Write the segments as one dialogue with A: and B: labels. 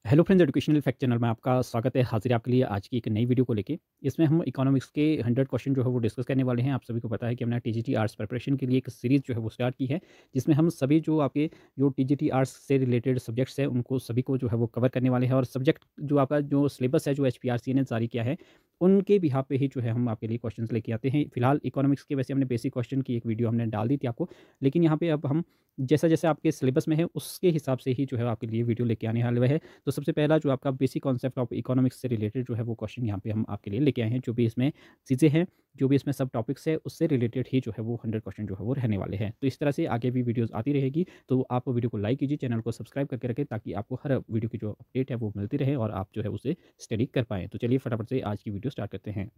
A: Hello friends, educational fact channel में आपका स्वागत है। हाजिर है आपके लिए आज की एक नई वीडियो को लेके। इसमें हम इकोनॉमिक्स के 100 क्वेश्चन जो है वो डिस्कस करने वाले हैं। आप सभी को पता है कि हमने टीजीटी आर्ट्स प्रिपरेशन के लिए एक सीरीज़ जो है वो स्टार्ट की है, जिसमें हम सभी जो आपके जो टीजीटी आर्ट्स से रिलेटेड सब्जेक्ट्स हैं उनको सभी को जो है वो कवर करने वाले हैं। और सब्जेक्ट जो आपका जो सिलेबस है, जो एचपीआरसी ने जारी किया है, उनके बिहाफ पे ही जो है हम आपके लिए क्वेश्चंस लेके आते हैं। फिलहाल इकोनॉमिक्स के वैसे हमने बेसिक क्वेश्चन की एक वीडियो हमने डाल दी थी आपको, लेकिन यहाँ पे अब हम जैसा-जैसा आपके सिलेबस में है उसके हिसाब से ही जो है आपके लिए वीडियो लेके आने वाले हैं। तो सबसे पहला जो आपका बेसिक कॉन्सेप्ट ऑफ इकोनॉमिक्स से रिलेटेड जो है वो क्वेश्चन यहाँ पे हम आपके लिए लेके आए हैं। जो भी इसमें चीज़ें हैं, जो भी इसमें सब टॉपिक्स है, उससे रिलेटेड ही जो है वो 100 क्वेश्चन जो है वो रहने वाले हैं। तो इस तरह से आगे भी वीडियोज़ आती रहेगी। तो आप वीडियो को लाइक कीजिए, चैनल को सब्सक्राइब करके रखें, ताकि आपको हर वीडियो की जो अपडेट है वो मिलती रहे और आप जो है उसे स्टडी कर पाएँ। तो चलिए फटाफट से आज की वीडियो स्टार्ट करते हैं।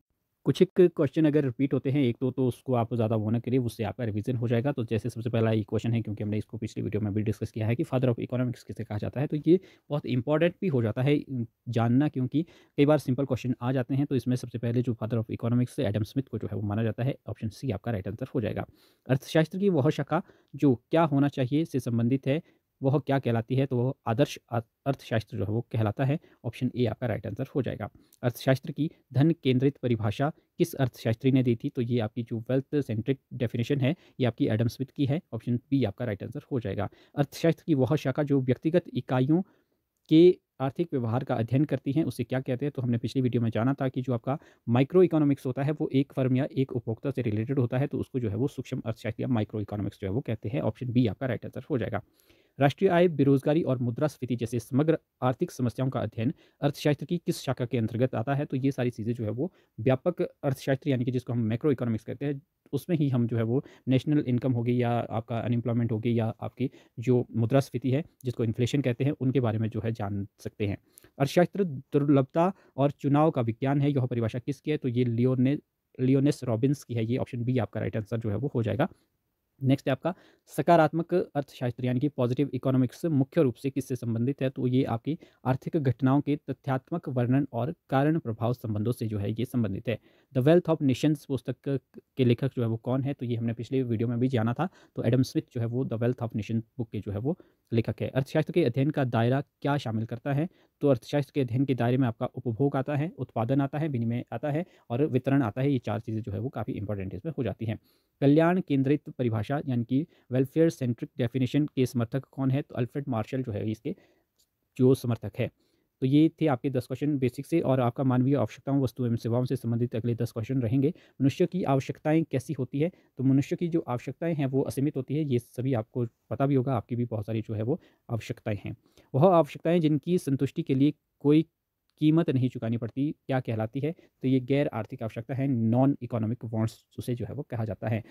A: कुछ एक क्वेश्चन अगर रिपीट होते हैं एक दो, तो उसको आप ज़्यादा वो ना करिए, उससे आपका रिवीजन हो जाएगा। तो जैसे सबसे पहला ये क्वेश्चन है, क्योंकि हमने इसको पिछली वीडियो में भी डिस्कस किया है कि फादर ऑफ इकोनॉमिक्स किसे कहा जाता है, तो ये बहुत इंपॉर्टेंट भी हो जाता है जानना, क्योंकि कई बार सिंपल क्वेश्चन आ जाते हैं। तो इसमें सबसे पहले जो father of economics Adam Smith को जो है वो माना जाता है। ऑप्शन सी आपका राइट आंसर हो जाएगा। अर्थशास्त्र की वह शाखा जो क्या होना चाहिए से संबंधित है, वह क्या कहलाती है? तो वह आदर्श अर्थशास्त्र जो है वो कहलाता है। ऑप्शन ए आपका राइट आंसर हो जाएगा। अर्थशास्त्र की धन केंद्रित परिभाषा किस अर्थशास्त्री ने दी थी? तो ये आपकी जो वेल्थ सेंट्रिक डेफिनेशन है, ये आपकी एडम स्मिथ की है। ऑप्शन बी आपका राइट आंसर हो जाएगा। अर्थशास्त्र की वह शाखा जो व्यक्तिगत इकाइयों के आर्थिक व्यवहार का अध्ययन करती हैं, उसे क्या कहते हैं? तो हमने पिछली वीडियो में जाना था कि जो आपका माइक्रो इकोनॉमिक्स होता है, वो एक फर्म या एक उपभोक्ता से रिलेटेड होता है, तो उसको जो है वो सूक्ष्म अर्थशास्त्र या माइक्रो इकोनॉमिक्स जो है वो कहते हैं। ऑप्शन बी आपका राइट आंसर हो जाएगा। राष्ट्रीय आय, बेरोजगारी और मुद्रास्फीति जैसे समग्र आर्थिक समस्याओं का अध्ययन अर्थशास्त्र की किस शाखा के अंतर्गत आता है? तो ये सारी चीज़ें जो है वो व्यापक अर्थशास्त्र, यानी कि जिसको हम मैक्रो इकोनॉमिक्स कहते हैं, उसमें ही हम जो है वो नेशनल इनकम होगी या आपका अनएम्प्लॉयमेंट होगी या आपकी जो मुद्रास्फीति है, जिसको इन्फ्लेशन कहते हैं, उनके बारे में जो है जान सकते हैं। अर्थशास्त्र दुर्लभता और चुनाव का विज्ञान है, यह परिभाषा किसकी है? तो ये लियोनेस रॉबिन्स की है। ये ऑप्शन बी आपका राइट आंसर जो है वो हो जाएगा। नेक्स्ट है आपका सकारात्मक अर्थशास्त्र, यानी कि पॉजिटिव इकोनॉमिक्स मुख्य रूप से किससे संबंधित है? तो ये आपकी आर्थिक घटनाओं के तथ्यात्मक वर्णन और कारण प्रभाव संबंधों से जो है ये संबंधित है। द वेल्थ ऑफ नेशंस पुस्तक के लेखक जो है वो कौन है? तो ये हमने पिछले वीडियो में भी जाना था। तो एडम स्मिथ जो है वो the wealth of nation book के जो है वो लेखक है। अर्थशास्त्र के अध्ययन का दायरा क्या शामिल करता है? तो अर्थशास्त्र के अध्ययन के दायरे में आपका उपभोग आता है, उत्पादन आता है, विनिमय आता है और वितरण आता है। ये चार चीज़ें जो है वो काफ़ी इंपॉर्टेंट इसमें हो जाती हैं। कल्याण केंद्रित परिभाषा, यानी कि वेलफेयर सेंट्रिक डेफिनेशन के समर्थक कौन है? तो अल्फ्रेड मार्शल जो है इसके जो समर्थक है। तो ये थे आपके 10 क्वेश्चन बेसिक से, और आपका मानवीय आवश्यकताओं, वस्तु एवं सेवाओं से संबंधित अगले 10 क्वेश्चन रहेंगे। मनुष्य की आवश्यकताएं कैसी होती है? तो मनुष्य की जो आवश्यकताएं हैं वो असीमित होती है। ये सभी आपको पता भी होगा, आपकी भी बहुत सारी जो है वो आवश्यकताएं हैं। वह आवश्यकताएं जिनकी संतुष्टि के लिए कोई कीमत नहीं चुकानी पड़ती, क्या कहलाती है? तो ये गैर आर्थिक आवश्यकता है, नॉन इकोनॉमिक वांट्स उसे जो है वो कहा जाता है।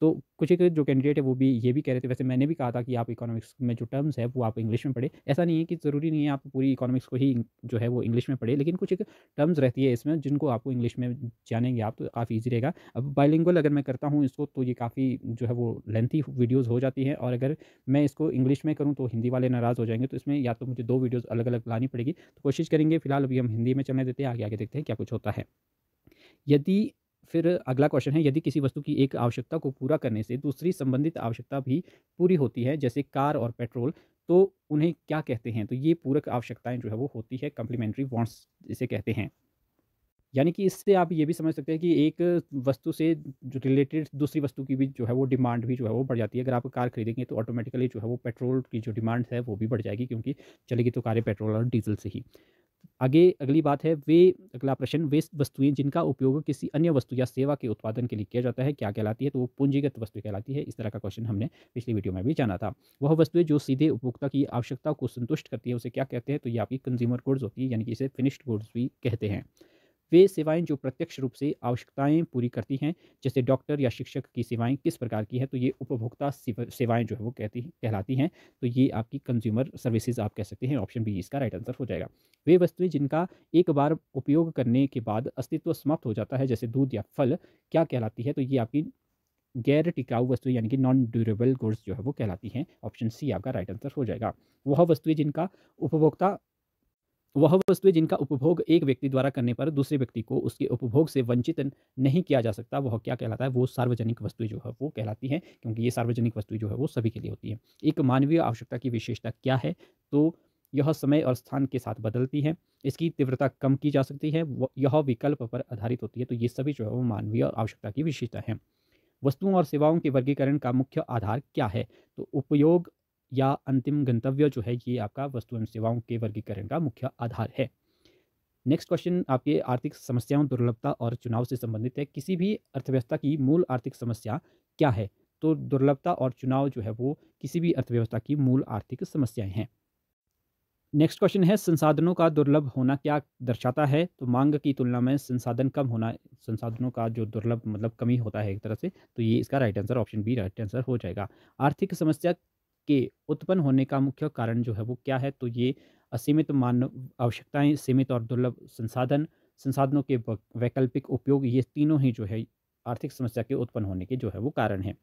A: तो कुछ एक जो कैंडिडेट है वो भी ये भी कह रहे थे, वैसे मैंने भी कहा था कि आप इकोनॉमिक्स में जो टर्म्स है वो आप इंग्लिश में पढ़ें। ऐसा नहीं है कि ज़रूरी नहीं है आप पूरी इकोनॉमिक्स को ही जो है वो इंग्लिश में पढ़ें, लेकिन कुछ एक टर्म्स रहती है इसमें जिनको आपको इंग्लिश में जानेंगे आप, तो काफ़ी ईज़ी रहेगा। अब बाइलिंगुअल अगर मैं करता हूँ इसको, तो ये काफ़ी जो है वो लेंथी वीडियोज़ हो जाती हैं, और अगर मैं इसको इंग्लिश में करूँ तो हिंदी वाले नाराज़ हो जाएँगे। तो इसमें या तो मुझे 2 वीडियोज़ अलग-अलग लानी पड़ेगी, तो कोशिश करेंगे। फिलहाल अभी हम हिंदी में चलने देते हैं, आगे-आगे देखते हैं क्या कुछ होता है। यदि फिर अगला क्वेश्चन है, यदि किसी वस्तु की एक आवश्यकता को पूरा करने से दूसरी संबंधित आवश्यकता भी पूरी होती है, जैसे कार और पेट्रोल, तो उन्हें क्या कहते हैं? तो ये पूरक आवश्यकताएँ जो है वो होती है, कॉम्प्लीमेंट्री वांट्स जिसे कहते हैं। यानी कि इससे आप ये भी समझ सकते हैं कि एक वस्तु से जो रिलेटेड दूसरी वस्तु की भी जो है वो डिमांड भी जो है वो बढ़ जाती है। अगर आप कार खरीदेंगे तो ऑटोमेटिकली जो है वो पेट्रोल की जो डिमांड है वो भी बढ़ जाएगी, क्योंकि चलेगी तो कारें पेट्रोल और डीज़ल से ही। आगे अगली बात है, वे अगला प्रश्न, वे वस्तुएँ जिनका उपयोग किसी अन्य वस्तु या सेवा के उत्पादन के लिए किया जाता है, क्या कहलाती है? तो वो पूंजीगत वस्तु कहलाती है। इस तरह का क्वेश्चन हमने पिछली वीडियो में भी जाना था। वह वस्तुएँ जो सीधे उपभोक्ता की आवश्यकता को संतुष्ट करती है, उसे क्या कहते हैं? तो ये आपकी कंज्यूमर गुड्स होती है, यानी कि इसे फिनिश्ड गुड्स भी कहते हैं। वे सेवाएँ जो प्रत्यक्ष रूप से आवश्यकताएँ पूरी करती हैं, जैसे डॉक्टर या शिक्षक की सेवाएँ किस प्रकार की हैं? तो ये उपभोक्ता सेवाएँ जो है वो कहलाती हैं। तो ये आपकी कंज़्यूमर सर्विसेज़ आप कह सकते हैं। ऑप्शन बी इसका राइट आंसर हो जाएगा। वे वस्तुएँ जिनका एक बार उपयोग करने के बाद अस्तित्व समाप्त हो जाता है, जैसे दूध या फल, क्या कहलाती है? तो ये आपकी गैर टिकाऊ वस्तुएँ, यानी कि नॉन ड्यूरेबल गुड्स जो है वो कहलाती हैं। ऑप्शन सी आपका राइट आंसर हो जाएगा। वह वस्तुएँ जिनका उपभोक्ता वह वस्तुएँ जिनका उपभोग एक व्यक्ति द्वारा करने पर दूसरे व्यक्ति को उसके उपभोग से वंचित नहीं किया जा सकता, वह क्या कहलाता है? वो सार्वजनिक वस्तुएँ जो है वो कहलाती हैं, क्योंकि ये सार्वजनिक वस्तुएँ जो है वो सभी के लिए होती हैं। एक मानवीय आवश्यकता की विशेषता क्या है? तो यह समय और स्थान के साथ बदलती है, इसकी तीव्रता कम की जा सकती है, यह विकल्प पर आधारित होती है। तो ये सभी जो है वो मानवीय आवश्यकता की विशेषता है। वस्तुओं और सेवाओं के वर्गीकरण का मुख्य आधार क्या है? तो उपयोग या अंतिम गंतव्य जो है ये आपका वस्तु एवं सेवाओं के वर्गीकरण का मुख्य आधार है। नेक्स्ट क्वेश्चन आपके आर्थिक समस्याओं, दुर्लभता और चुनाव से संबंधित है। किसी भी अर्थव्यवस्था की मूल आर्थिक समस्या क्या है? तो दुर्लभता और चुनाव जो है वो किसी भी अर्थव्यवस्था की मूल आर्थिक समस्याएं हैं। नेक्स्ट क्वेश्चन है, संसाधनों का दुर्लभ होना क्या दर्शाता है? तो मांग की तुलना में संसाधन कम होना, संसाधनों का जो दुर्लभ मतलब कमी होता है एक तरह से, तो ये इसका right answer option B right answer हो जाएगा। आर्थिक समस्या के उत्पन्न होने का मुख्य कारण जो है वो क्या है? तो ये असीमित मानव आवश्यकताएं, सीमित और दुर्लभ संसाधन, संसाधनों के वैकल्पिक उपयोग, ये तीनों ही जो है आर्थिक समस्या के उत्पन्न होने के जो है वो कारण है।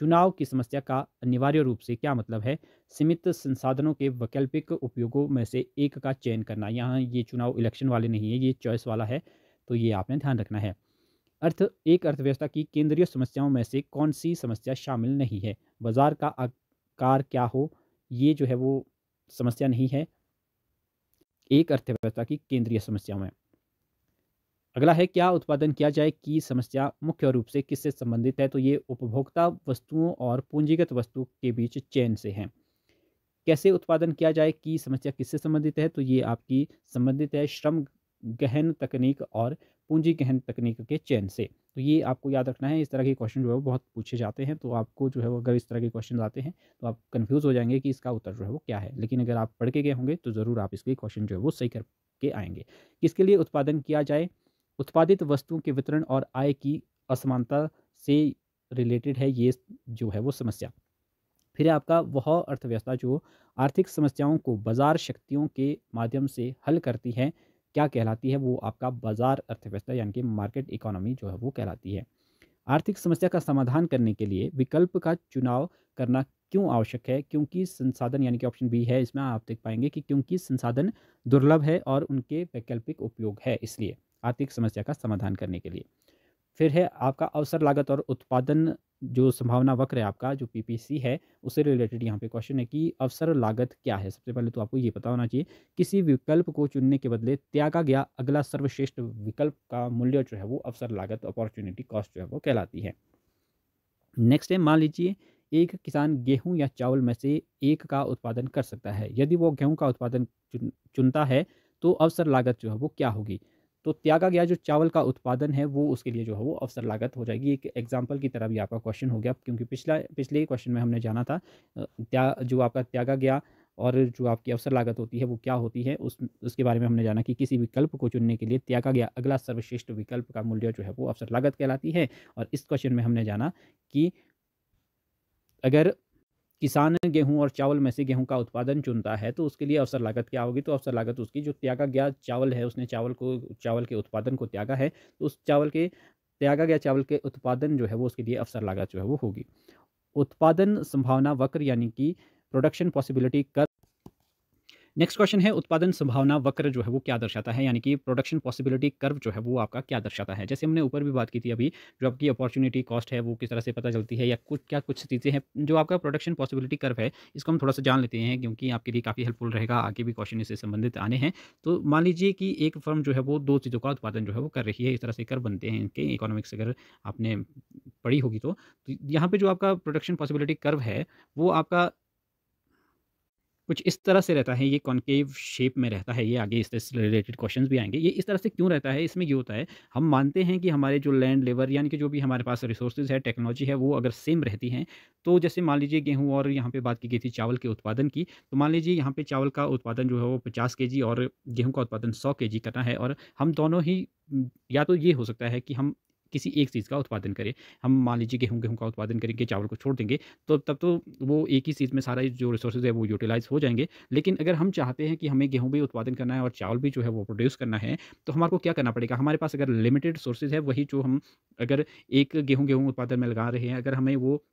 A: चुनाव की समस्या का अनिवार्य रूप से क्या मतलब है? सीमित संसाधनों के वैकल्पिक उपयोगों में से एक का चयन करना। यहाँ ये चुनाव इलेक्शन वाले नहीं है, ये चॉइस वाला है, तो ये आपने ध्यान रखना है। एक अर्थव्यवस्था की केंद्रीय समस्याओं में से कौन सी समस्या शामिल नहीं है? बाजार का आकार क्या हो, ये जो है वो समस्या नहीं है एक अर्थव्यवस्था की केंद्रीय समस्याओं में। अगला है, क्या उत्पादन किया जाए की समस्या मुख्य रूप से किससे संबंधित है? तो ये उपभोक्ता वस्तुओं और पूंजीगत वस्तु के बीच चयन से है। कैसे उत्पादन किया जाए की समस्या किससे संबंधित है? तो ये आपकी संबंधित है श्रम गहन तकनीक और पूंजी गहन तकनीक के चयन से। तो ये आपको याद रखना है, इस तरह के क्वेश्चन जो है वो बहुत पूछे जाते हैं, तो आपको जो है वो अगर इस तरह के क्वेश्चन आते हैं तो आप कंफ्यूज हो जाएंगे कि इसका उत्तर जो है वो क्या है, लेकिन अगर आप पढ़ के गए होंगे तो ज़रूर आप इसके क्वेश्चन जो है वो सही करके आएंगे। किसके लिए उत्पादन किया जाए? उत्पादित वस्तुओं के वितरण और आय की असमानता से रिलेटेड है ये जो है वो समस्या। फिर है आपका वह अर्थव्यवस्था जो आर्थिक समस्याओं को बाजार शक्तियों के माध्यम से हल करती है, क्या कहलाती है? वो आपका बाजार अर्थव्यवस्था यानी कि मार्केट इकोनॉमी जो है वो कहलाती है। आर्थिक समस्या का समाधान करने के लिए विकल्प का चुनाव करना क्यों आवश्यक है? क्योंकि संसाधन यानी कि ऑप्शन बी है, इसमें आप देख पाएंगे कि क्योंकि संसाधन दुर्लभ है और उनके वैकल्पिक उपयोग है, इसलिए आर्थिक समस्या का समाधान करने के लिए। फिर है आपका अवसर लागत और उत्पादन जो संभावना वक्र है आपका जो पीपीसी है, उससे रिलेटेड यहाँ पे क्वेश्चन है कि अवसर लागत क्या है? सबसे पहले तो आपको ये पता होना चाहिए, किसी विकल्प को चुनने के बदले त्यागा गया अगला सर्वश्रेष्ठ विकल्प का मूल्य जो है वो अवसर लागत, अपॉर्चुनिटी कॉस्ट जो है वो कहलाती है। नेक्स्ट है, मान लीजिए एक किसान गेहूं या चावल में से एक का उत्पादन कर सकता है। यदि वो गेहूं का उत्पादन चुनता है तो अवसर लागत जो है वो क्या होगी? तो त्यागा गया जो चावल का उत्पादन है वो उसके लिए जो है वो अवसर लागत हो जाएगी। एक एग्जाम्पल की तरह भी आपका क्वेश्चन हो गया, क्योंकि पिछले क्वेश्चन में हमने जाना था जो आपका त्यागा गया और जो आपकी अवसर लागत होती है वो क्या होती है, उसके बारे में हमने जाना कि किसी विकल्प को चुनने के लिए त्यागा गया अगला सर्वश्रेष्ठ विकल्प का मूल्य जो है वो अवसर लागत कहलाती है। और इस क्वेश्चन में हमने जाना कि अगर किसान गेहूँ और चावल में से गेहूँ का उत्पादन चुनता है तो उसके लिए अवसर लागत क्या होगी? तो अवसर लागत उसकी जो त्यागा गया चावल है, उसने चावल के उत्पादन को त्यागा है, तो उस त्यागा गया चावल के उत्पादन जो है वो उसके लिए अवसर लागत जो है वो होगी। उत्पादन संभावना वक्र यानी कि production possibility curve. Next question है, उत्पादन संभावना वक्र जो है वो क्या दर्शाता है? यानी कि प्रोडक्शन पॉसिबिलिटी कर्व जो है वो आपका क्या दर्शाता है? जैसे हमने ऊपर भी बात की थी अभी, जो आपकी अपॉर्चुनिटी कॉस्ट है वो किस तरह से पता चलती है, या कुछ चीज़ें हैं। जो आपका प्रोडक्शन पॉसिबिलिटी कर्व है, इसको हम थोड़ा सा जान लेते हैं क्योंकि आपके लिए काफ़ी हेल्पफुल रहेगा, आगे भी क्वेश्चन इससे संबंधित आने हैं। तो मान लीजिए कि एक फर्म जो है वो दो चीज़ों का उत्पादन जो है वो कर रही है, इस तरह से कर्व बनते हैं इनके, इकोनॉमिक्स अगर आपने पढ़ी होगी तो यहाँ पे जो आपका प्रोडक्शन पॉसिबिलिटी कर्व है वो आपका कुछ इस तरह से रहता है, ये कॉनकेव शेप में रहता है, ये आगे इससे रिलेटेड क्वेश्चंस भी आएँगे। ये इस तरह से क्यों रहता है? इसमें ये होता है, हम मानते हैं कि हमारे जो लैंड, लेबर यानी कि जो भी हमारे पास रिसोर्सेज़ है, टेक्नोलॉजी है, वो अगर सेम रहती हैं, तो जैसे मान लीजिए गेहूँ और यहाँ पे बात की गई थी चावल के उत्पादन की, तो मान लीजिए यहाँ पे चावल का उत्पादन जो है वो 50 केजी और गेहूँ का उत्पादन 100 केजी करना है, और हम दोनों ही या तो ये हो सकता है कि हम किसी एक चीज़ का उत्पादन करें। हम मान लीजिए गेहूँ का उत्पादन करेंगे, चावल को छोड़ देंगे, तो तब तो वो एक ही चीज़ में सारा जो रिसोर्सेज़ है वो यूटिलाइज़ हो जाएँगे। लेकिन अगर हम चाहते हैं कि हमें गेहूँ भी उत्पादन करना है और चावल भी जो है वो प्रोड्यूस करना है, तो हमारे को क्या करना पड़ेगा? हमारे पास अगर लिमिटेड सोर्सेज़ है, वही जो हम अगर एक गेहूँ उत्पादन में लगा रहे हैं, अगर हमें वो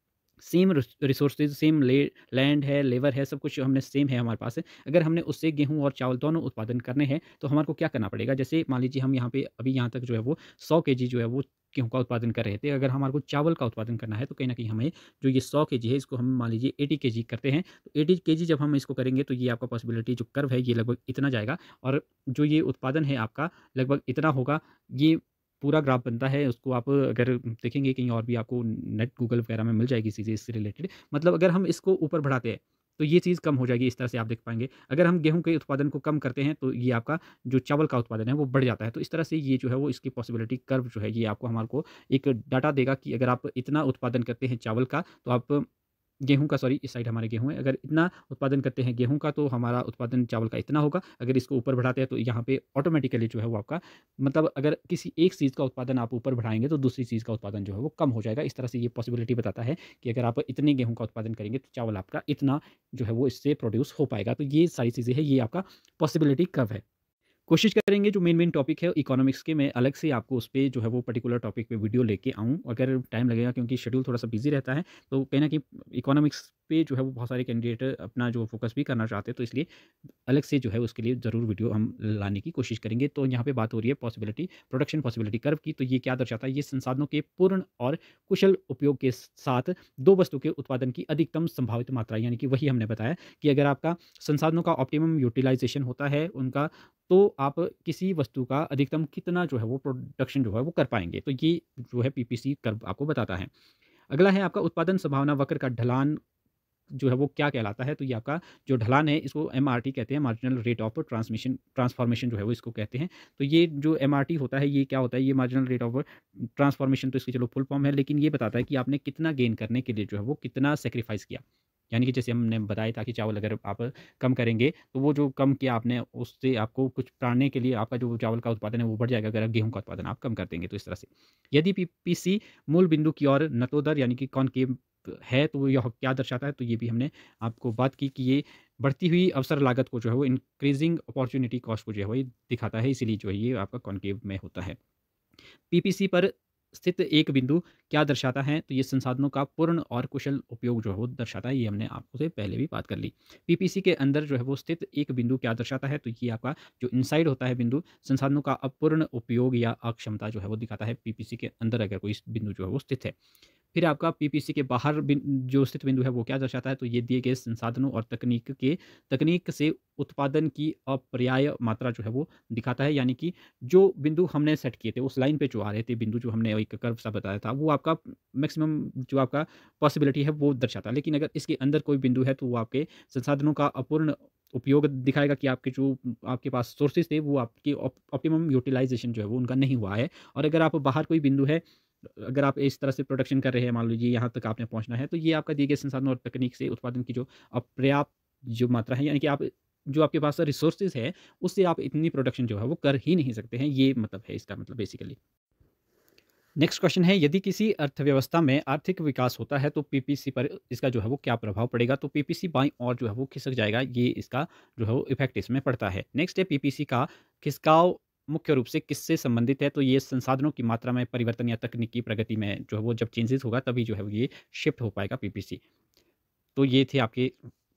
A: सेम रिसोर्सेज, सेम लैंड है, लेबर है, सब कुछ हमने सेम है हमारे पास है। अगर हमने उससे गेहूँ और चावल दोनों उत्पादन करने हैं, तो हमारे को क्या करना पड़ेगा? जैसे मान लीजिए हम यहाँ पे अभी यहाँ तक जो है वो 100 केजी जो है वो गेहूँ का उत्पादन कर रहे थे। अगर हमारे को चावल का उत्पादन करना है, तो कहीं न कहीं हमें जो ये 100 केजी है, इसको हम मान लीजिए 80 केजी करते हैं। तो 80 केजी जब हम इसको करेंगे, तो ये आपका पॉसिबिलिटी जो कर्व है, ये लगभग इतना जाएगा और जो ये उत्पादन है आपका लगभग इतना होगा। ये पूरा ग्राफ बनता है, उसको आप अगर देखेंगे कहीं और भी आपको नेट गूगल वगैरह में मिल जाएगी चीज़ें इससे रिलेटेड। मतलब अगर हम इसको ऊपर बढ़ाते हैं, तो ये चीज़ कम हो जाएगी, इस तरह से आप देख पाएँगे। अगर हम गेहूँ के उत्पादन को कम करते हैं, तो ये आपका जो चावल का उत्पादन है, वो बढ़ जाता है। तो इस तरह से ये जो है वो इसकी पॉसिबिलिटी कर्व जो है, ये आपको हमारे को एक डाटा देगा कि अगर आप इतना उत्पादन करते हैं चावल का, तो आप गेहूँ का, सॉरी, इस साइड हमारे गेहूँ है। अगर इतना उत्पादन करते हैं गेहूँ का, तो हमारा उत्पादन चावल का इतना होगा। अगर इसको ऊपर बढ़ाते हैं, तो यहाँ पे ऑटोमैटिकली जो है वो आपका मतलब अगर किसी एक चीज़ का उत्पादन आप ऊपर बढ़ाएँगे, तो दूसरी चीज़ का उत्पादन जो है वो कम हो जाएगा। इस तरह से ये पॉसिबिलिटी बताता है कि अगर आप इतने गेहूँ का उत्पादन करेंगे, तो चावल आपका इतना जो है वो इससे प्रोड्यूस हो पाएगा। तो ये सारी चीज़ें हैं, ये आपका पॉसिबिलिटी कर्व है। कोशिश करेंगे जो मेन टॉपिक है इकोनॉमिक्स के, मैं अलग से आपको उस पे जो है वो पर्टिकुलर टॉपिक पे वीडियो लेके आऊँ। अगर टाइम लगेगा क्योंकि शेड्यूल थोड़ा-सा बिज़ी रहता है, तो कहीं न कहीं इकोनॉमिक्स पे जो है वो बहुत सारे कैंडिडेट अपना जो फ़ोकस भी करना चाहते हैं, तो इसलिए अलग से जो है उसके लिए ज़रूर वीडियो हम लाने की कोशिश करेंगे। तो यहाँ पे बात हो रही है पॉसिबिलिटी प्रोडक्शन पॉसिबिलिटी कर्व की, तो ये क्या दर्शाता है? ये संसाधनों के पूर्ण और कुशल उपयोग के साथ 2 वस्तु के उत्पादन की अधिकतम संभावित मात्रा, यानी कि वही हमने बताया कि अगर आपका संसाधनों का ऑप्टिमम यूटिलाइज़ेशन होता है उनका, तो आप किसी वस्तु का अधिकतम कितना जो है वो प्रोडक्शन जो है वो कर पाएँगे। तो ये जो है पीपीसी कर्व आपको बताता है। अगला है आपका उत्पादन संभावना वक्र का ढलान जो है वो क्या कहलाता है? तो ये आपका जो ढलान है, इसको एमआरटी कहते हैं, मार्जिनल रेट ऑफ ट्रांसफॉर्मेशन जो है वो इसको कहते हैं। तो ये जो एमआरटी होता है, ये क्या होता है? ये मार्जिनल रेट ऑफ ट्रांसफॉर्मेशन, तो इसकी चलो फुल फॉर्म है, लेकिन ये बताता है कि आपने कितना गेन करने के लिए जो है वो कितना सैक्रिफाइस किया। यानी कि जैसे हमने बताया था कि चावल अगर आप कम करेंगे, तो वो जो कम किया आपने, उससे आपको कुछ प्राणने के लिए आपका जो चावल का उत्पादन है वो बढ़ जाएगा, अगर आप गेहूँ का उत्पादन आप कम कर देंगे, तो इस तरह से। यदि पीपीसी मूल बिंदु की ओर नतोदर यानी कि कॉनकेव है, तो वो यह क्या दर्शाता है? तो ये भी हमने आपको बात की कि ये बढ़ती हुई अवसर लागत को जो है वो इंक्रीजिंग अपॉर्च्युनिटी कॉस्ट को जो है वो ये दिखाता है, इसीलिए जो है ये आपका कॉनकेव में होता है। पीपीसी पर स्थित एक बिंदु क्या दर्शाता है? तो ये संसाधनों का पूर्ण और कुशल उपयोग जो है वो दर्शाता है, ये हमने आपसे पहले भी बात कर ली। पीपीसी के अंदर जो है वो स्थित एक बिंदु क्या दर्शाता है? तो ये आपका जो इनसाइड होता है बिंदु, संसाधनों का अपूर्ण उपयोग या अक्षमता जो है वो दिखाता है, पीपीसी के अंदर अगर कोई बिंदु जो है वो स्थित है। फिर आपका पीपीसी के बाहर जो स्थित बिंदु है वो क्या दर्शाता है? तो ये दिए गए संसाधनों और तकनीक से उत्पादन की अपर्याय मात्रा जो है वो दिखाता है, यानी कि जो बिंदु हमने सेट किए थे उस लाइन पे जो आ रहे थे बिंदु, जो हमने एक कर्व सा बताया था, वो आपका मैक्सिमम जो आपका पॉसिबिलिटी है वो दर्शाता है। लेकिन अगर इसके अंदर कोई बिंदु है, तो वो आपके संसाधनों का अपूर्ण उपयोग दिखाएगा कि आपके जो आपके पास सोर्सेज थे, वो आपकी ऑप्टिमम यूटिलाइजेशन जो है वो उनका नहीं हुआ है। और अगर आप बाहर कोई बिंदु है, अगर आप इस तरह से प्रोडक्शन कर रहे हैं, मान लीजिए यहाँ तक आपने पहुँचना है, तो ये आपका दिए गए संसाधनों और तकनीक से उत्पादन की जो अपर्याप्त जो मात्रा है, यानी कि आप जो आपके पास रिसोर्सेज़ है, उससे आप इतनी प्रोडक्शन जो है वो कर ही नहीं सकते हैं, ये मतलब है इसका मतलब बेसिकली। नेक्स्ट क्वेश्चन है, यदि किसी अर्थव्यवस्था में आर्थिक विकास होता है, तो पीपीसी पर इसका जो है वो क्या प्रभाव पड़ेगा? तो पीपीसी बाईं ओर जो है वो खिसक जाएगा, ये इसका जो है वो इफ़ेक्ट इसमें पड़ता है। नेक्स्ट है, पीपीसी का खिसकाव मुख्य रूप से किससे संबंधित है? तो ये संसाधनों की मात्रा में परिवर्तन या तकनीकी प्रगति में जो है वो जब चेंजेज़ होगा, तभी जो है वो ये शिफ्ट हो पाएगा पीपीसी। तो ये थे आपके।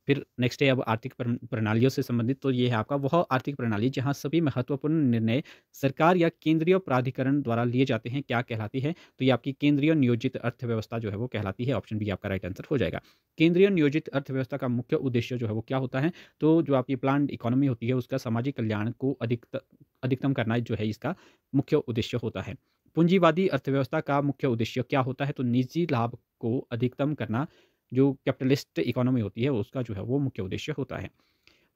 A: फिर नेक्स्ट है अब आर्थिक प्रणालियों से संबंधित, तो ये है आपका वह आर्थिक प्रणाली जहाँ सभी महत्वपूर्ण निर्णय सरकार या केंद्रीय प्राधिकरण द्वारा लिए जाते हैं, क्या कहलाती है? तो ये आपकी केंद्रीय नियोजित अर्थव्यवस्था जो है वो कहलाती है। ऑप्शन बी आपका राइट आंसर हो जाएगा। केंद्रीय नियोजित अर्थव्यवस्था का मुख्य उद्देश्य जो है वो क्या होता है? तो जो आपकी प्लान्ड इकोनॉमी होती है, उसका सामाजिक कल्याण को अधिकतम करना जो है इसका मुख्य उद्देश्य होता है। पूंजीवादी अर्थव्यवस्था का मुख्य उद्देश्य क्या होता है? तो निजी लाभ को अधिकतम करना, जो कैपिटलिस्ट इकोनॉमी होती है उसका जो है वो मुख्य उद्देश्य होता है।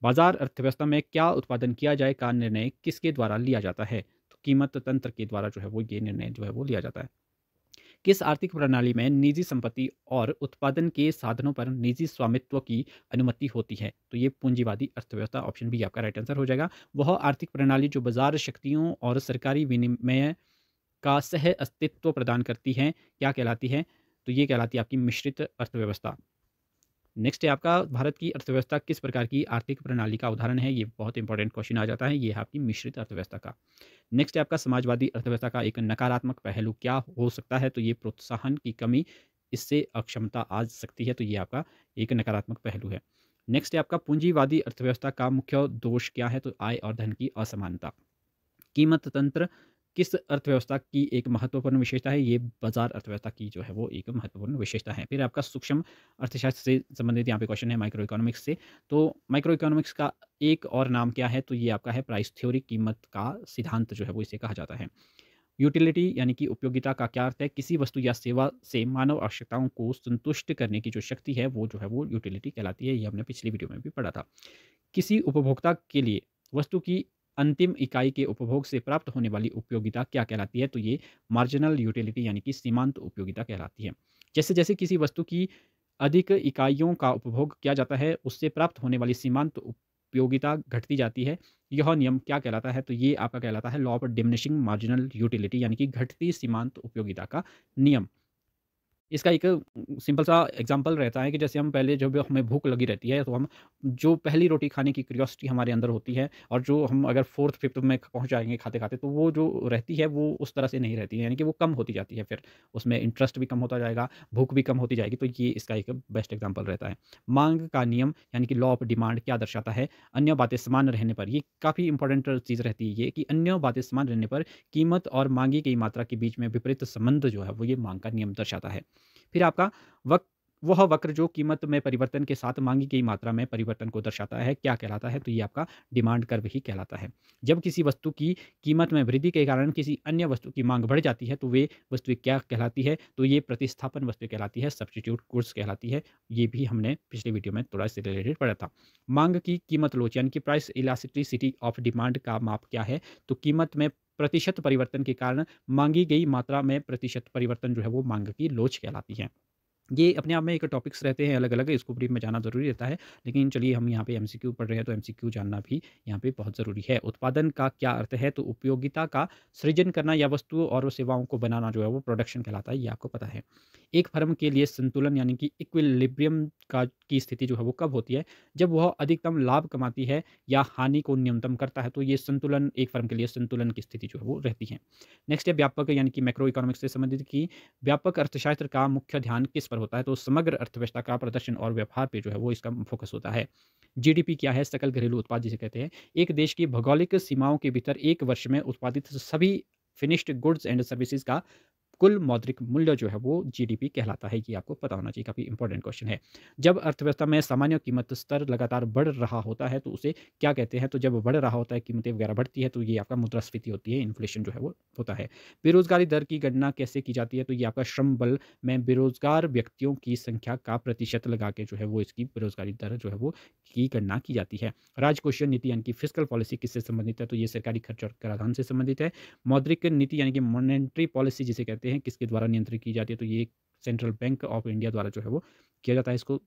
A: बाजार अर्थव्यवस्था में क्या उत्पादन किया जाए का निर्णय किसके द्वारा लिया जाता है? तो कीमत तंत्र के द्वारा जो है वो ये निर्णय जो है वो लिया जाता है। किस आर्थिक प्रणाली में निजी संपत्ति और उत्पादन के साधनों पर निजी स्वामित्व की अनुमति होती है? तो ये पूंजीवादी अर्थव्यवस्था। ऑप्शन बी आपका राइट आंसर हो जाएगा। वह आर्थिक प्रणाली जो बाजार शक्तियों और सरकारी विनिमय का सह अस्तित्व प्रदान करती हैं, क्या कहलाती है? तो ये कहलाती है आपकी मिश्रित अर्थव्यवस्था। नेक्स्ट है आपका, भारत की अर्थव्यवस्था किस प्रकार की आर्थिक प्रणाली का उदाहरण है? ये बहुत इंपॉर्टेंट क्वेश्चन आ जाता है, ये है आपकी मिश्रित अर्थव्यवस्था का। नेक्स्ट है आपका, समाजवादी अर्थव्यवस्था का एक नकारात्मक पहलू क्या हो सकता है? तो ये प्रोत्साहन की कमी, इससे अक्षमता आ सकती है, तो ये आपका एक नकारात्मक पहलू है। नेक्स्ट है आपका पूंजीवादी अर्थव्यवस्था का मुख्य दोष क्या है? तो आय और धन की असमानता। कीमत तंत्र किस अर्थव्यवस्था की एक महत्वपूर्ण विशेषता है? ये बाजार अर्थव्यवस्था की जो है वो एक महत्वपूर्ण विशेषता है। फिर आपका सूक्ष्म अर्थशास्त्र से संबंधित यहाँ पे क्वेश्चन है माइक्रो इकोनॉमिक्स से। तो माइक्रो इकोनॉमिक्स का एक और नाम क्या है? तो ये आपका है प्राइस थ्योरी, कीमत का सिद्धांत जो है वो इसे कहा जाता है। यूटिलिटी यानी कि उपयोगिता का क्या अर्थ है? किसी वस्तु या सेवा से मानव आवश्यकताओं को संतुष्ट करने की जो शक्ति है वो जो है वो यूटिलिटी कहलाती है। ये हमने पिछली वीडियो में भी पढ़ा था। किसी उपभोक्ता के लिए वस्तु की अंतिम इकाई के उपभोग से प्राप्त होने वाली उपयोगिता क्या कहलाती है? तो ये मार्जिनल यूटिलिटी यानी कि सीमांत उपयोगिता कहलाती है। जैसे जैसे किसी वस्तु की अधिक इकाइयों का उपभोग किया जाता है, उससे प्राप्त होने वाली सीमांत उपयोगिता घटती जाती है। यह नियम क्या कहलाता है? तो ये आपका कहलाता है law of diminishing marginal utility यानी कि घटती सीमांत उपयोगिता का नियम। इसका एक सिंपल सा एग्जांपल रहता है कि जैसे हम पहले जब हमें भूख लगी रहती है, तो हम जो पहली रोटी खाने की क्यूरियोसिटी हमारे अंदर होती है और जो हम अगर 4th 5th में पहुँच जाएँगे खाते-खाते, तो वो जो रहती है वो उस तरह से नहीं रहती है, यानी कि वो कम होती जाती है फिर। उसमें इंटरेस्ट भी कम होता जाएगा, भूख भी कम होती जाएगी, तो ये इसका एक बेस्ट एग्जांपल रहता है। माँग का नियम यानी कि लॉ ऑफ डिमांड क्या दर्शाता है? अन्य बातें समान रहने पर, ये काफ़ी इंपॉर्टेंट चीज़ रहती है ये कि अन्य बातें समान रहने पर कीमत और माँगी गई मात्रा के बीच में विपरीत संबंध जो है वो ये माँग का नियम दर्शाता है। फिर आपका वक वह वक्र जो कीमत में परिवर्तन के साथ माँगी गई मात्रा में परिवर्तन को दर्शाता है, क्या कहलाता है? तो ये आपका डिमांड कर्व ही कहलाता है। जब किसी वस्तु की कीमत में वृद्धि के कारण किसी अन्य वस्तु की माँग बढ़ जाती है, तो वे वस्तुएँ क्या कहलाती है? तो ये प्रतिस्थापन वस्तुएँ कहलाती है, सब्स्टिट्यूट गुड्स कहलाती है। ये भी हमने पिछली वीडियो में थोड़ा इससे रिलेटेड पढ़ा था। माँग की कीमत लोच यानी कि प्राइस इलास्टिसिटी ऑफ डिमांड का माप क्या है? तो कीमत में प्रतिशत परिवर्तन के कारण माँगी गई मात्रा में प्रतिशत परिवर्तन जो है वो माँग की लोच कहलाती है। ये अपने आप में एक टॉपिक्स रहते हैं अलग-अलग, इसको ब्रीफ में जानना ज़रूरी रहता है। लेकिन चलिए हम यहाँ पे एमसीक्यू पढ़ रहे हैं, तो एमसीक्यू जानना भी यहाँ पे बहुत ज़रूरी है। उत्पादन का क्या अर्थ है? तो उपयोगिता का सृजन करना या वस्तुओं और सेवाओं को बनाना जो है वो प्रोडक्शन कहलाता है, ये आपको पता है। एक फर्म के लिए संतुलन यानी कि इक्विलिब्रियम का की स्थिति जो है वो कब होती है? जब वह अधिकतम लाभ कमाती है या हानि को न्यूनतम करता है, तो ये संतुलन एक फर्म के लिए संतुलन की स्थिति जो है वो रहती है। नेक्स्ट है व्यापक यानी कि मैक्रो इकोनॉमिक्स से संबंधित कि व्यापक अर्थशास्त्र का मुख्य ध्यान किस पर होता है? तो समग्र अर्थव्यवस्था का प्रदर्शन और व्यवहार पे जो है वो इसका फोकस होता है। जीडीपी क्या है? सकल घरेलू उत्पाद जिसे कहते हैं। एक देश की भौगोलिक सीमाओं के भीतर एक वर्ष में उत्पादित सभी फिनिश्ड गुड्स एंड सर्विसेज का कुल मौद्रिक मूल्य जो है वो जीडीपी कहलाता है। ये आपको पता होना चाहिए, काफ़ी इंपॉर्टेंट क्वेश्चन है। जब अर्थव्यवस्था में सामान्य कीमत स्तर लगातार बढ़ रहा होता है, तो उसे क्या कहते हैं? तो जब बढ़ रहा होता है, कीमतें वगैरह बढ़ती है, तो ये आपका मुद्रास्फीति होती है, इन्फ्लेशन जो है वो होता है। बेरोज़गारी दर की गणना कैसे की जाती है? तो ये आपका श्रम बल में बेरोज़गार व्यक्तियों की संख्या का प्रतिशत लगा के जो है वो इसकी बेरोज़गारी दर जो है वो की गणना की जाती है। राजकोषीय नीति यानी कि फिस्कल पॉलिसी किससे संबंधित है? तो ये सरकारी खर्च और कराधान से संबंधित है। मौद्रिक नीति यानी कि मॉनेटरी पॉलिसी जिसे कहते हैं, किसके द्वारा नियंत्रित की जाती है? तो ये सेंट्रल बैंक ऑफ इंडिया द्वारा जो है वो किया जाता है इसको।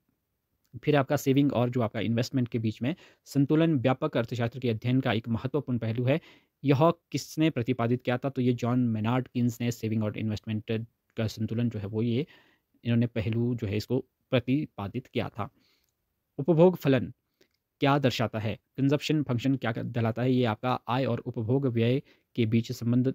A: फिर आपका सेविंग और जो आपका इन्वेस्टमेंट के बीच में संतुलन व्यापक अर्थशास्त्र के अध्ययन का एक महत्वपूर्ण पहलू है। यह किसने प्रतिपादित किया था? तो ये जॉन मेनार्ड किन्स ने सेविंग और इन्वेस्टमेंट का संतुलन जो है वो ये इन्होंने पहलू जो है इसको प्रतिपादित किया था। उपभोग फलन क्या दर्शाता है? कंज़प्शन फ़ंक्शन क्या कहलाता है? ये आपका आय और उपभोग व्यय के बीच संबंध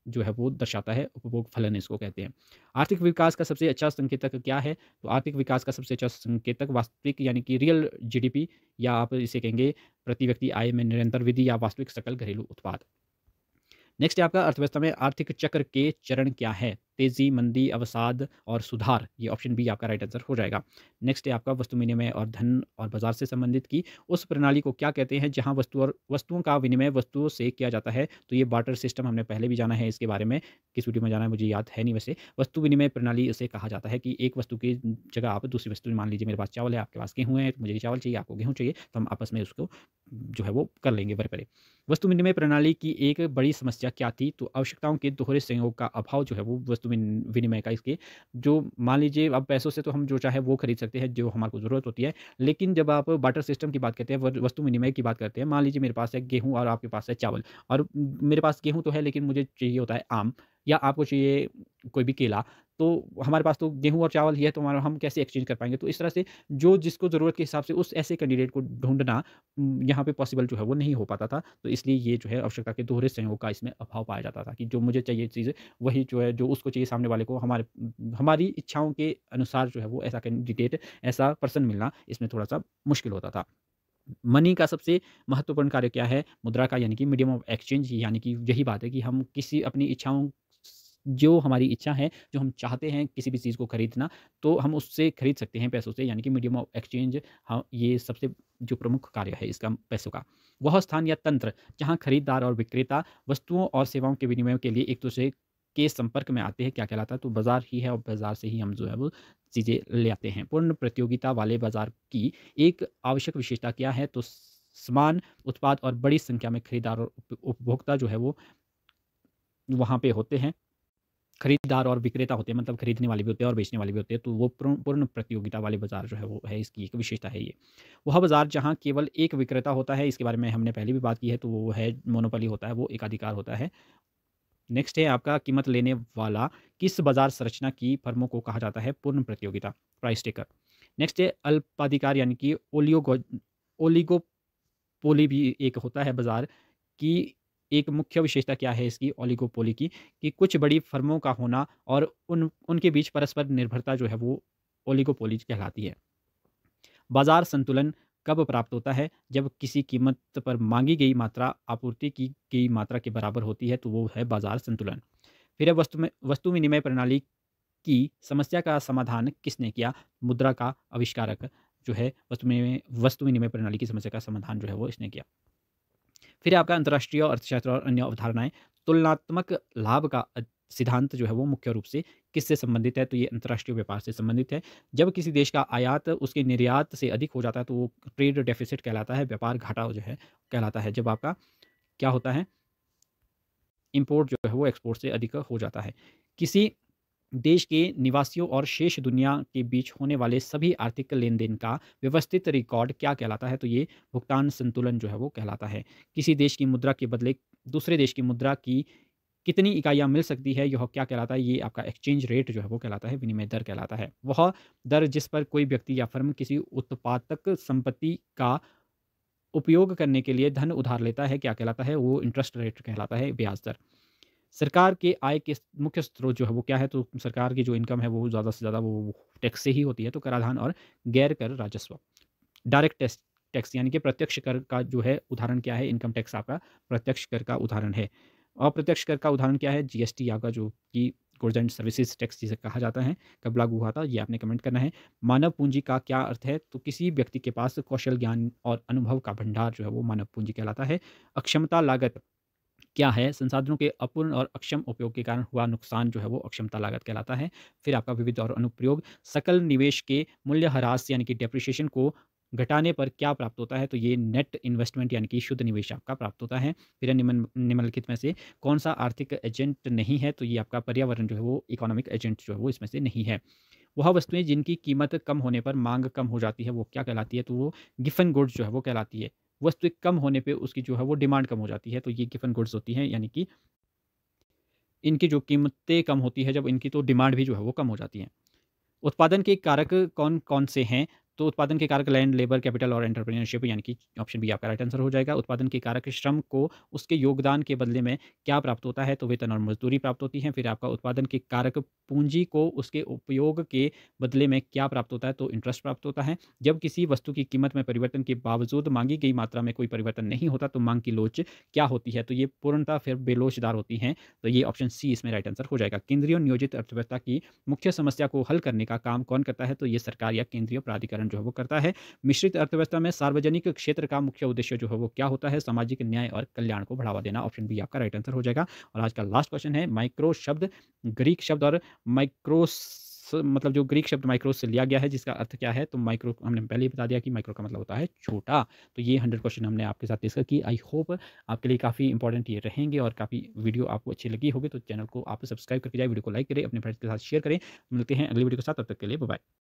A: जो है वो दर्शाता है, उपभोग फलन इसको कहते हैं। आर्थिक विकास का सबसे अच्छा संकेतक क्या है? तो आर्थिक विकास का सबसे अच्छा संकेतक वास्तविक यानी कि रियल जीडीपी या आप इसे कहेंगे प्रति व्यक्ति आय में निरंतर वृद्धि या वास्तविक सकल घरेलू उत्पाद। नेक्स्ट है आपका अर्थव्यवस्था में आर्थिक चक्र के चरण क्या है? तेजी, मंदी, अवसाद और सुधार। ये ऑप्शन बी आपका राइट आंसर हो जाएगा। नेक्स्ट है आपका वस्तु विनिमय और धन और बाजार से संबंधित की उस प्रणाली को क्या कहते हैं जहां वस्तुओं का विनिमय वस्तुओं से किया जाता है? तो ये बार्टर सिस्टम हमने पहले भी जाना है, इसके बारे में किस वीडियो में जाना है मुझे याद है नहीं। वैसे वस्तु विनिमय प्रणाली इसे कहा जाता है कि एक वस्तु की जगह आप दूसरी वस्तु, मान लीजिए मेरे पास चावल है, आपके पास गेहूँ है, तो मुझे चावल चाहिए, आपको गेहूँ चाहिए, तो हम आपस में उसको जो है वो कर लेंगे बराबरी। वस्तु विनिमय प्रणाली की एक बड़ी समस्या क्या थी? तो आवश्यकताओं के दोहरे संयोग का अभाव जो है वो वस्तु विनिमय का इसके जो मान लीजिए अब पैसों से तो हम जो चाहे वो खरीद सकते हैं जो हमारे को ज़रूरत होती है। लेकिन जब आप बार्टर सिस्टम की बात करते हैं, वस्तु विनिमय की बात करते हैं, मान लीजिए मेरे पास है गेहूँ और आपके पास है चावल और मेरे पास गेहूँ तो है लेकिन मुझे चाहिए होता है आम। या आपको चाहिए कोई भी केला, तो हमारे पास तो गेहूँ और चावल ही है, तो हमारा हम कैसे एक्सचेंज कर पाएँगे? तो इस तरह से जो जिसको ज़रूरत के हिसाब से उस ऐसे कैंडिडेट को ढूँढना यहाँ पे पॉसिबल जो है वो नहीं हो पाता था। तो इसलिए ये जो है आवश्यकता के दोहरे संयोग का इसमें अभाव पाया जाता था कि जो मुझे चाहिए चीज़ वही जो है जो उसको चाहिए सामने वाले को हमारी इच्छाओं के अनुसार जो है वो ऐसा कैंडिडेट, ऐसा पर्सन मिलना इसमें थोड़ा-सा मुश्किल होता था। मनी का सबसे महत्वपूर्ण कार्य क्या है? मुद्रा का यानी कि मीडियम ऑफ एक्सचेंज यानी कि यही बात है कि हम किसी अपनी इच्छाओं जो हमारी इच्छा है, जो हम चाहते हैं किसी भी चीज़ को खरीदना, तो हम उससे खरीद सकते हैं पैसों से यानी कि मीडियम ऑफ एक्सचेंज हाँ, ये सबसे जो प्रमुख कार्य है इसका पैसों का। वह स्थान या तंत्र जहाँ खरीदार और विक्रेता वस्तुओं और सेवाओं के विनिमय के लिए एक-दूसरे के संपर्क में आते हैं, क्या कहलाता है? तो बाज़ार ही है और बाज़ार से ही हम जो है वो चीज़ें ले आते हैं। पूर्ण प्रतियोगिता वाले बाज़ार की एक आवश्यक विशेषता क्या है? तो समान उत्पाद और बड़ी संख्या में खरीदार और उपभोक्ता जो है वो वहाँ पे होते हैं। खरीदार और विक्रेता होते हैं, मतलब खरीदने वाले भी होते हैं और बेचने वाले भी होते हैं, तो वो पूर्ण पूर्ण प्रतियोगिता वाले बाज़ार जो है वो है, इसकी एक विशेषता है ये। वह बाज़ार जहाँ केवल एक विक्रेता होता है, इसके बारे में हमने पहले भी बात की है, तो वो है मोनोपोली होता है, वो एकाधिकार होता है। नेक्स्ट है आपका कीमत लेने वाला किस बाज़ार संरचना की फर्मों को कहा जाता है? पूर्ण प्रतियोगिता, प्राइस टेकर। नेक्स्ट है अल्पाधिकार यानी कि ओलिगोपोली भी एक होता है बाज़ार की। एक मुख्य विशेषता क्या है इसकी ओलिगोपोली की? कि कुछ बड़ी फर्मों का होना और उनके बीच परस्पर निर्भरता जो है वो ओलिगोपोली कहलाती है। बाजार संतुलन कब प्राप्त होता है? जब किसी कीमत पर माँगी गई मात्रा आपूर्ति की गई मात्रा के बराबर होती है, तो वो है बाजार संतुलन। फिर है वस्तु विनिमय प्रणाली की समस्या का समाधान किसने किया? मुद्रा का आविष्कारक जो है वस्तु विनिमय प्रणाली की समस्या का समाधान जो है वो इसने किया। फिर है आपका अंतर्राष्ट्रीय अर्थशास्त्र और अन्य अवधारणाएँ। तुलनात्मक लाभ का सिद्धांत जो है वो मुख्य रूप से किससे संबंधित है? तो ये अंतर्राष्ट्रीय व्यापार से संबंधित है। जब किसी देश का आयात उसके निर्यात से अधिक हो जाता है, तो वो ट्रेड डेफिसिट कहलाता है, व्यापार घाटा जो है कहलाता है। जब आपका क्या होता है? इम्पोर्ट जो है वो एक्सपोर्ट से अधिक हो जाता है। किसी देश के निवासियों और शेष दुनिया के बीच होने वाले सभी आर्थिक लेन-देन का व्यवस्थित रिकॉर्ड क्या कहलाता है? तो ये भुगतान संतुलन जो है वो कहलाता है। किसी देश की मुद्रा के बदले दूसरे देश की मुद्रा की कितनी इकाइयाँ मिल सकती है, यह क्या कहलाता है? ये आपका एक्सचेंज रेट जो है वो कहलाता है, विनिमय दर कहलाता है। वह दर जिस पर कोई व्यक्ति या फर्म किसी उत्पादक संपत्ति का उपयोग करने के लिए धन उधार लेता है, क्या कहलाता है? वो इंटरेस्ट रेट कहलाता है, ब्याज दर। सरकार के आय के मुख्य स्रोत जो है वो क्या है? तो सरकार की जो इनकम है वो ज़्यादा से ज़्यादा वो टैक्स से ही होती है, तो कराधान और गैर कर राजस्व। डायरेक्ट टैक्स टैक्स यानी कि प्रत्यक्ष कर का जो है उदाहरण क्या है? इनकम टैक्स आपका प्रत्यक्ष कर का उदाहरण है। अप्रत्यक्ष कर का उदाहरण क्या है? जीएसटी आपका जो कि गुड्स एंड सर्विसेज टैक्स जिसे कहा जाता है, कब लागू हुआ था? ये आपने कमेंट करना है। मानव पूँजी का क्या अर्थ है? तो किसी व्यक्ति के पास कौशल, ज्ञान और अनुभव का भंडार जो है वो मानव पूँजी कहलाता है। अक्षमता लागत क्या है? संसाधनों के अपूर्ण और अक्षम उपयोग के कारण हुआ नुकसान जो है वो अक्षमता लागत कहलाता है। फिर आपका विविध और अनुप्रयोग सकल निवेश के मूल्यह्रास यानी कि डेप्रिसिएशन को घटाने पर क्या प्राप्त होता है? तो ये नेट इन्वेस्टमेंट यानी कि शुद्ध निवेश आपका प्राप्त होता है। फिर है निम्नलिखित में से कौन-सा आर्थिक एजेंट नहीं है? तो ये आपका पर्यावरण जो है वो इकोनॉमिक एजेंट जो है वो इसमें से नहीं है। वह वस्तुएँ जिनकी कीमत कम होने पर माँग कम हो जाती है, वो क्या कहलाती है? तो वो गिवन गुड्स जो है वो कहलाती है। वस्तु कम होने पे उसकी जो है वो डिमांड कम हो जाती है, तो ये गिवन गुड्स होती हैं, यानी कि इनकी जो कीमतें कम होती है जब इनकी, तो डिमांड भी जो है वो कम हो जाती है। उत्पादन के कारक कौन-कौन से हैं? तो उत्पादन के कारक लैंड, लेबर, कैपिटल और एंटरप्रेन्योरशिप यानी कि ऑप्शन बी आपका राइट आंसर हो जाएगा। उत्पादन के कारक श्रम को उसके योगदान के बदले में क्या प्राप्त होता है? तो वेतन और मज़दूरी प्राप्त होती है। फिर आपका उत्पादन के कारक पूँजी को उसके उपयोग के बदले में क्या प्राप्त होता है? तो इंटरेस्ट प्राप्त होता है। जब किसी वस्तु की कीमत में परिवर्तन के बावजूद माँगी गई मात्रा में कोई परिवर्तन नहीं होता, तो माँग की लोच क्या होती है? तो ये पूर्णतः फिर बेलोचदार होती हैं। तो ये ऑप्शन सी इसमें राइट आंसर हो जाएगा। केंद्रीय नियोजित अर्थव्यवस्था की मुख्य समस्या को हल करने का काम कौन करता है? तो ये सरकार या केंद्रीय प्राधिकरण जो है वो करता है। मिश्रित अर्थव्यवस्था में सार्वजनिक क्षेत्र का मुख्य उद्देश्य जो है वो क्या होता है? सामाजिक न्याय और कल्याण को बढ़ावा देना। ऑप्शन बी आपका राइट आंसर हो जाएगा। और आज का लास्ट क्वेश्चन है, माइक्रो शब्द ग्रीक शब्द और माइक्रोस मतलब जो ग्रीक शब्द माइक्रोस से लिया गया है, जिसका अर्थ क्या है? तो माइक्रो हमने पहले ही बता दिया कि माइक्रो का मतलब होता है छोटा। तो ये 100 क्वेश्चन हमने आपके साथ डिस्कस की। आई होप आपके लिए काफ़ी इंपॉर्टेंट ये रहेंगे और काफ़ी वीडियो आपको अच्छी लगी होगी, तो चैनल को आप सब्सक्राइब करके जाए, वीडियो को लाइक करें, अपने फ्रेंड्स के साथ शेयर करें। मिलते हैं अगली वीडियो के साथ, तब तक के लिए बाय बाय।